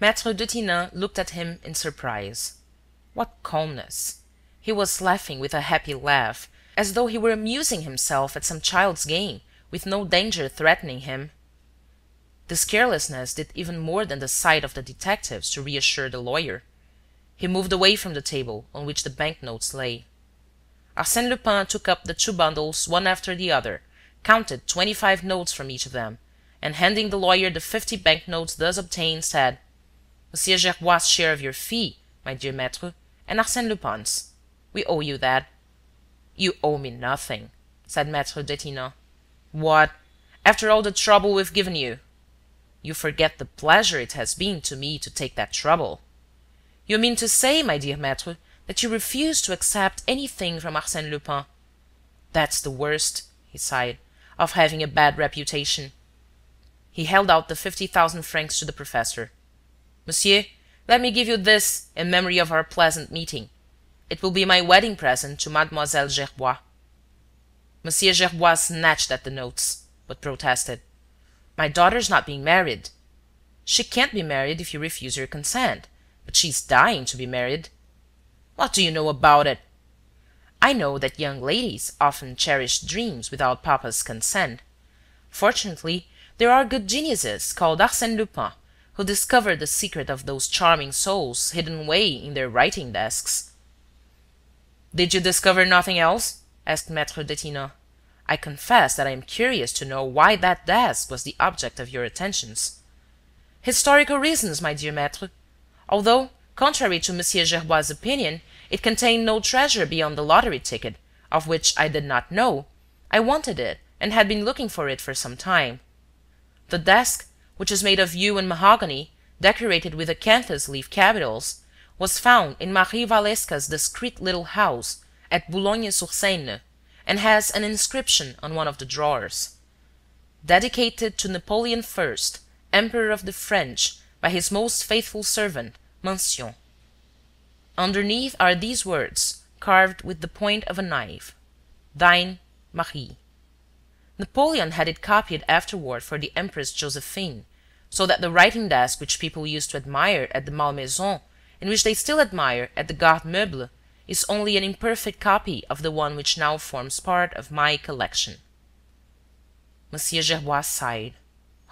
Maître Detinan looked at him in surprise. What calmness! He was laughing with a happy laugh, as though he were amusing himself at some child's game, with no danger threatening him. This carelessness did even more than the sight of the detectives to reassure the lawyer. He moved away from the table on which the bank-notes lay. Arsène Lupin took up the two bundles one after the other, counted 25 notes from each of them, and handing the lawyer the 50 bank-notes thus obtained, said: "Monsieur Gerbois' share of your fee, my dear maître, and Arsène Lupin's. We owe you that." "You owe me nothing," said Maître Detinan. "What? After all the trouble we've given you?" "You forget the pleasure it has been to me to take that trouble." "You mean to say, my dear maître, that you refuse to accept anything from Arsène Lupin? That's the worst," he sighed, "of having a bad reputation." He held out the 50,000 francs to the professor. "Monsieur, let me give you this in memory of our pleasant meeting. It will be my wedding present to Mademoiselle Gerbois." Monsieur Gerbois snatched at the notes, but protested: "My daughter's not being married." "She can't be married if you refuse your consent, but she's dying to be married." "What do you know about it?" "I know that young ladies often cherish dreams without papa's consent. Fortunately, there are good geniuses called Arsène Lupin who discovered the secret of those charming souls hidden away in their writing desks." "Did you discover nothing else?" asked Maître Detinan. "I confess that I am curious to know why that desk was the object of your attentions." "Historical reasons, my dear maître. Although, contrary to Monsieur Gerbois' opinion, it contained no treasure beyond the lottery ticket, of which I did not know, I wanted it and had been looking for it for some time. The desk, which is made of yew and mahogany, decorated with acanthus leaf capitals, was found in Marie Walewska's discreet little house at Boulogne-sur-Seine, and has an inscription on one of the drawers: "Dedicated to Napoleon I, Emperor of the French, by his most faithful servant, Mention." Underneath are these words, carved with the point of a knife: "Thine, Marie." Napoleon had it copied afterward for the Empress Josephine, so that the writing desk which people used to admire at the Malmaison, and which they still admire at the Garde Meuble, is only an imperfect copy of the one which now forms part of my collection. Monsieur Gerbois sighed.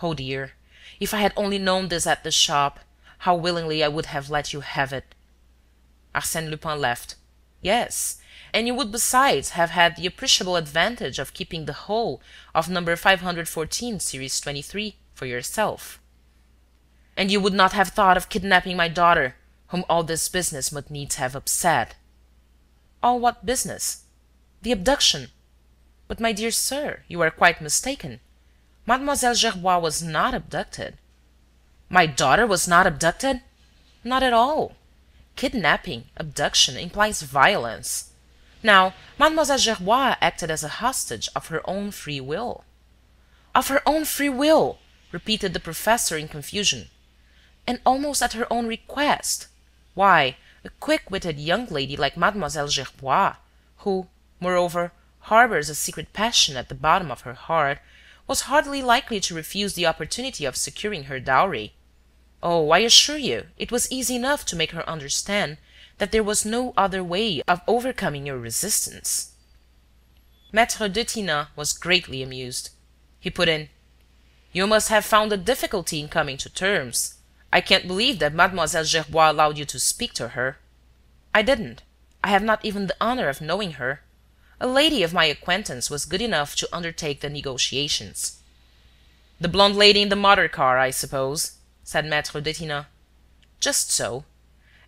"Oh dear, if I had only known this at the shop, how willingly I would have let you have it." Arsène Lupin laughed. "Yes, and you would besides have had the appreciable advantage of keeping the whole of number 514, series 23, for yourself." "And you would not have thought of kidnapping my daughter, whom all this business must needs have upset." "All what business?" "The abduction." "But, my dear sir, you are quite mistaken. Mademoiselle Gerbois was not abducted." "My daughter was not abducted?" "Not at all. Kidnapping, abduction, implies violence. Now, Mademoiselle Gerbois acted as a hostage of her own free will." "Of her own free will!" repeated the professor in confusion. "And almost at her own request. Why, a quick-witted young lady like Mademoiselle Gerbois, who, moreover, harbors a secret passion at the bottom of her heart, was hardly likely to refuse the opportunity of securing her dowry. Oh, I assure you, it was easy enough to make her understand that there was no other way of overcoming your resistance." Maître Detinan was greatly amused. He put in: "You must have found a difficulty in coming to terms. I can't believe that Mademoiselle Gerbois allowed you to speak to her." "I didn't. I have not even the honor of knowing her. A lady of my acquaintance was good enough to undertake the negotiations." "The blonde lady in the motor car, I suppose?" said Maître Detinan. "Just so.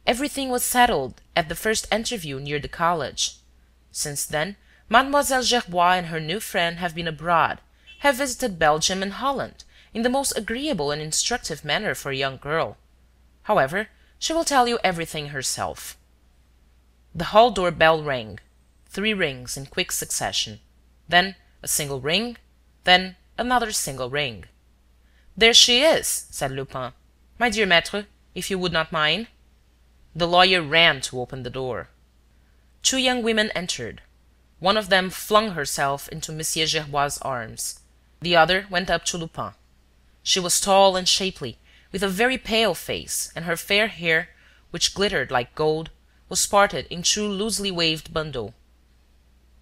Everything was settled at the first interview near the college. Since then, Mademoiselle Gerbois and her new friend have been abroad, have visited Belgium and Holland, in the most agreeable and instructive manner for a young girl. However, she will tell you everything herself. The hall door bell rang. 3 rings in quick succession. Then a single ring, then another single ring. "There she is," said Lupin. "My dear maître, if you would not mind." The lawyer ran to open the door. 2 young women entered. One of them flung herself into Monsieur Gerbois' arms. The other went up to Lupin. She was tall and shapely, with a very pale face, and her fair hair, which glittered like gold, was parted in 2 loosely waved bundles.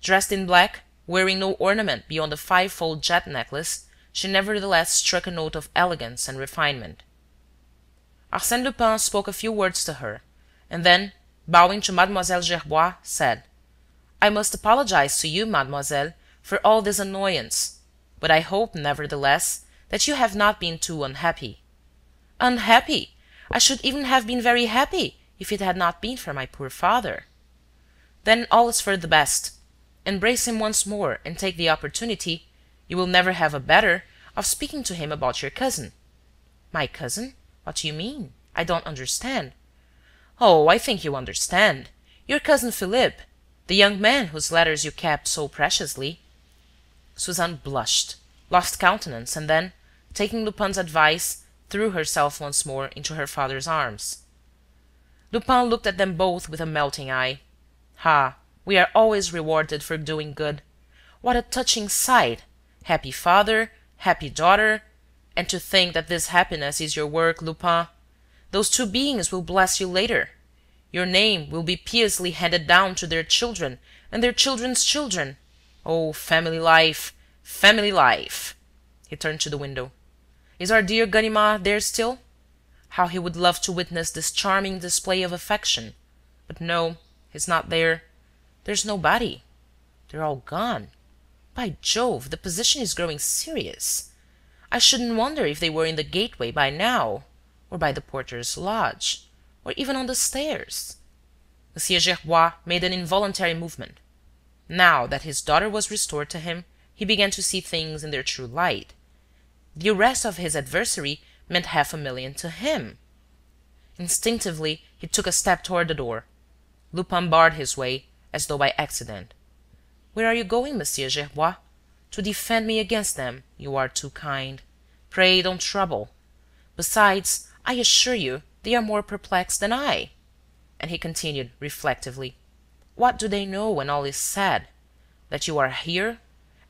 Dressed in black, wearing no ornament beyond a 5-fold jet necklace, she nevertheless struck a note of elegance and refinement. Arsène Lupin spoke a few words to her, and then, bowing to Mademoiselle Gerbois, said: "I must apologize to you, mademoiselle, for all this annoyance, but I hope, nevertheless, that you have not been too unhappy." "Unhappy? I should even have been very happy if it had not been for my poor father." "Then all is for the best. Embrace him once more and take the opportunity, you will never have a better, of speaking to him about your cousin." "My cousin? What do you mean? I don't understand." "Oh, I think you understand. Your cousin Philippe, the young man whose letters you kept so preciously." Suzanne blushed, lost countenance, and then, taking Lupin's advice, threw herself once more into her father's arms. Lupin looked at them both with a melting eye. "Ah, we are always rewarded for doing good. What a touching sight! Happy father, happy daughter. And to think that this happiness is your work, Lupin. Those 2 beings will bless you later. Your name will be piously handed down to their children and their children's children. Oh, family life, family life!" He turned to the window. "Is our dear Ganimard there still? How he would love to witness this charming display of affection. But no, he's not there. There's nobody. They're all gone. By Jove, the position is growing serious. I shouldn't wonder if they were in the gateway by now, or by the porter's lodge, or even on the stairs." Monsieur Gerbois made an involuntary movement. Now that his daughter was restored to him, he began to see things in their true light. The arrest of his adversary meant 500,000 to him. Instinctively, he took a step toward the door. Lupin barred his way, as though by accident. "Where are you going, Monsieur Gerbois?" "To defend me against them. You are too kind. Pray don't trouble. Besides, I assure you, they are more perplexed than I." And he continued, reflectively: "What do they know when all is said? That you are here,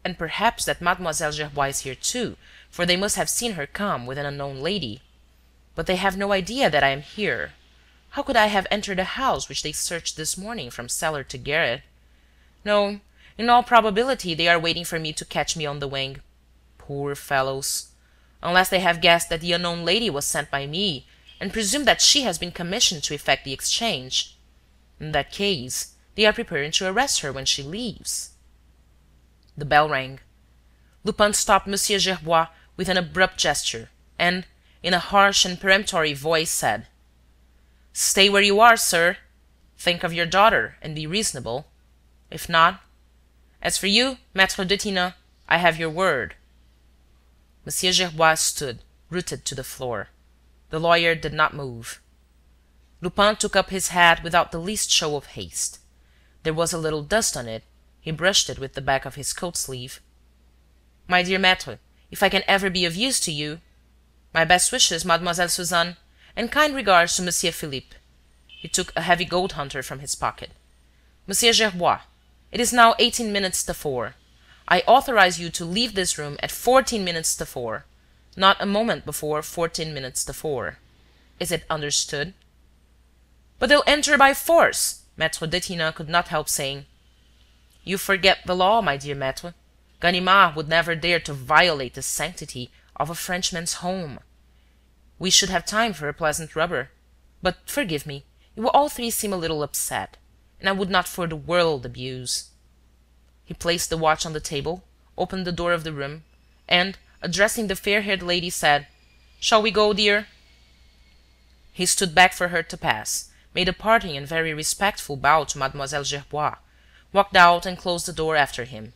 and perhaps that Mademoiselle Gerbois is here too, for they must have seen her come with an unknown lady. But they have no idea that I am here. How could I have entered a house which they searched this morning from cellar to garret? No, in all probability they are waiting for me to catch me on the wing. Poor fellows! Unless they have guessed that the unknown lady was sent by me, and presume that she has been commissioned to effect the exchange. In that case, they are preparing to arrest her when she leaves." The bell rang. Lupin stopped Monsieur Gerbois with an abrupt gesture, and, in a harsh and peremptory voice, said: "Stay where you are, sir. Think of your daughter and be reasonable. If not... As for you, Maître Detinan, I have your word." Monsieur Gerbois stood, rooted to the floor. The lawyer did not move. Lupin took up his hat without the least show of haste. There was a little dust on it. He brushed it with the back of his coat sleeve. "My dear maître, if I can ever be of use to you... My best wishes, Mademoiselle Suzanne, and kind regards to Monsieur Philippe." He took a heavy gold hunter from his pocket. "Monsieur Gerbois, it is now 18 minutes to 4. I authorize you to leave this room at 14 minutes to 4, not a moment before 14 minutes to 4. Is it understood?" "But they'll enter by force," Maître Detinan could not help saying. "You forget the law, my dear maître. Ganimard would never dare to violate the sanctity of a Frenchman's home. We should have time for a pleasant rubber. But forgive me, you all 3 seem a little upset, and I would not for the world abuse." He placed the watch on the table, opened the door of the room, and, addressing the fair-haired lady, said: "Shall we go, dear?" He stood back for her to pass, made a parting and very respectful bow to Mademoiselle Gerbois, walked out and closed the door after him.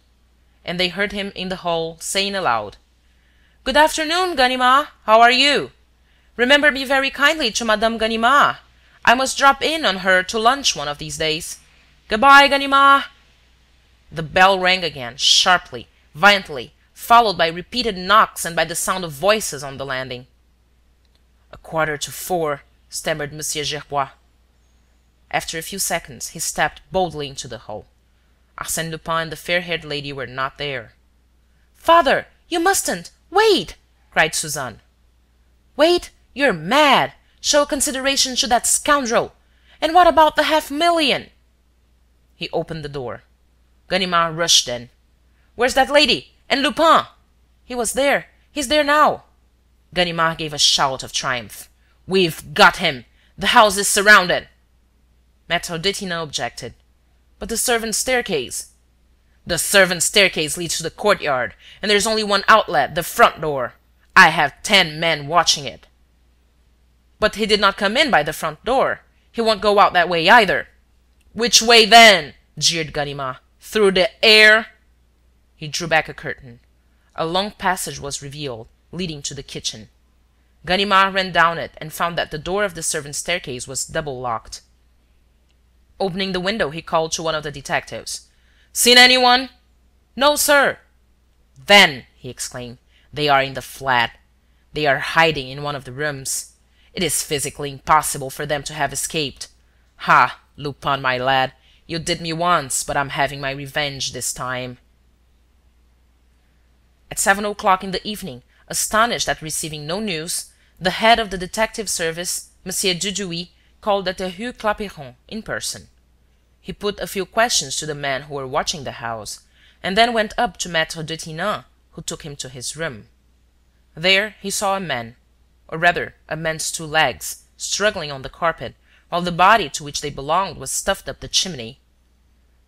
And they heard him in the hall saying aloud, "Good afternoon, Ganimard. How are you? Remember me very kindly to Madame Ganimard. I must drop in on her to lunch one of these days. Good-bye, Ganimard." The bell rang again, sharply, violently, followed by repeated knocks and by the sound of voices on the landing. "4:15," stammered Monsieur Gerbois. After a few seconds, he stepped boldly into the hall. Arsène Lupin and the fair-haired lady were not there. "Father, you mustn't! Wait!" cried Suzanne. "Wait? You're mad! Show consideration to that scoundrel! And what about the 500,000?" He opened the door. Ganimard rushed in. "Where's that lady? And Lupin?" "He was there. He's there now." Ganimard gave a shout of triumph. "We've got him! The house is surrounded!" Maitre Detinan objected. "But the servants' staircase?" "The servants' staircase leads to the courtyard, and there's only one outlet, the front door. I have 10 men watching it." "But he did not come in by the front door. He won't go out that way either." "Which way then?" jeered Ganimard. "Through the air?" He drew back a curtain. A long passage was revealed, leading to the kitchen. Ganimard ran down it and found that the door of the servants' staircase was double-locked. Opening the window, he called to one of the detectives. "Seen anyone?" "No, sir." "Then," he exclaimed, "they are in the flat. They are hiding in one of the rooms. It is physically impossible for them to have escaped. Ha, Lupin, my lad, you did me once, but I'm having my revenge this time." At 7 o'clock in the evening, astonished at receiving no news, the head of the detective service, M. Dudouis, called at the Rue Clapeyron in person. He put a few questions to the men who were watching the house, and then went up to Maitre Detinan, who took him to his room. There he saw a man, or rather a man's 2 legs, struggling on the carpet, while the body to which they belonged was stuffed up the chimney.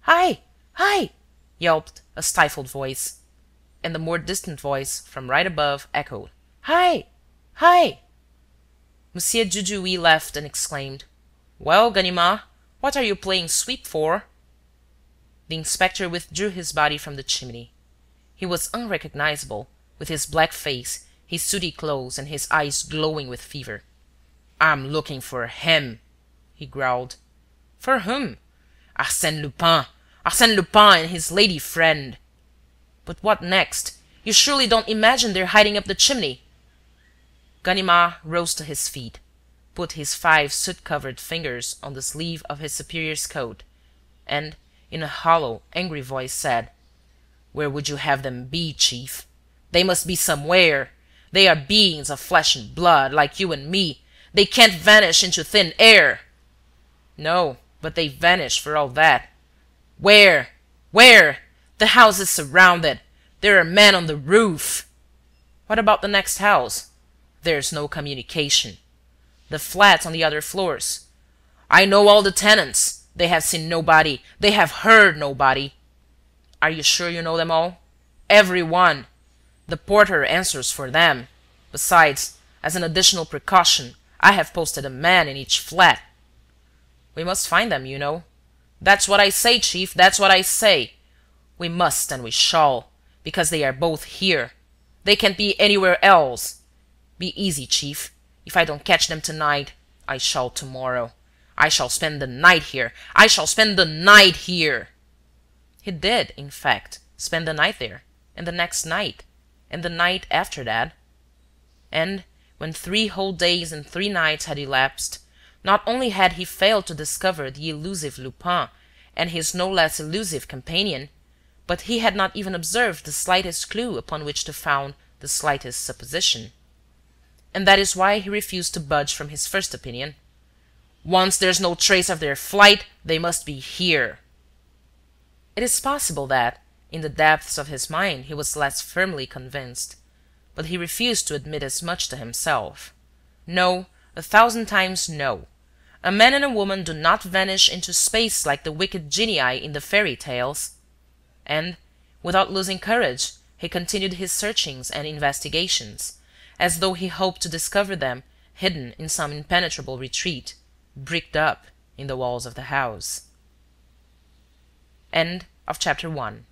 "Hi! Hi!" yelped a stifled voice, and the more distant voice from right above echoed, "Hi! Hi!" Monsieur Dudouis laughed and exclaimed, "Well, Ganimard, what are you playing sweep for?" The inspector withdrew his body from the chimney. He was unrecognizable, with his black face, his sooty clothes, and his eyes glowing with fever. "I'm looking for him," he growled. "For whom?" "Arsène Lupin! Arsène Lupin and his lady friend." "But what next? You surely don't imagine they're hiding up the chimney?" Ganimard rose to his feet, put his 5 soot-covered fingers on the sleeve of his superior's coat, and, in a hollow, angry voice, said, "Where would you have them be, chief? They must be somewhere. They are beings of flesh and blood, like you and me. They can't vanish into thin air." "No, but they vanish for all that." "Where? Where? The house is surrounded. There are men on the roof." "What about the next house?" "There's no communication." "The flats on the other floors?" "I know all the tenants. They have seen nobody. They have heard nobody." "Are you sure you know them all?" "Every one. The porter answers for them. Besides, as an additional precaution, I have posted a man in each flat." "We must find them, you know." "That's what I say, chief, that's what I say. We must and we shall, because they are both here. They can't be anywhere else. Be easy, chief. If I don't catch them tonight, I shall tomorrow. I shall spend the night here. I shall spend the night here." He did, in fact, spend the night there, and the next night, and the night after that. And, when 3 whole days and 3 nights had elapsed, not only had he failed to discover the elusive Lupin and his no less elusive companion, but he had not even observed the slightest clue upon which to found the slightest supposition. And that is why he refused to budge from his first opinion. Once there's no trace of their flight, they must be here. It is possible that, in the depths of his mind, he was less firmly convinced, but he refused to admit as much to himself. No, 1,000 times no. A man and a woman do not vanish into space like the wicked genii in the fairy tales. And, without losing courage, he continued his searchings and investigations, as though he hoped to discover them hidden in some impenetrable retreat, bricked up in the walls of the house. End of chapter 1.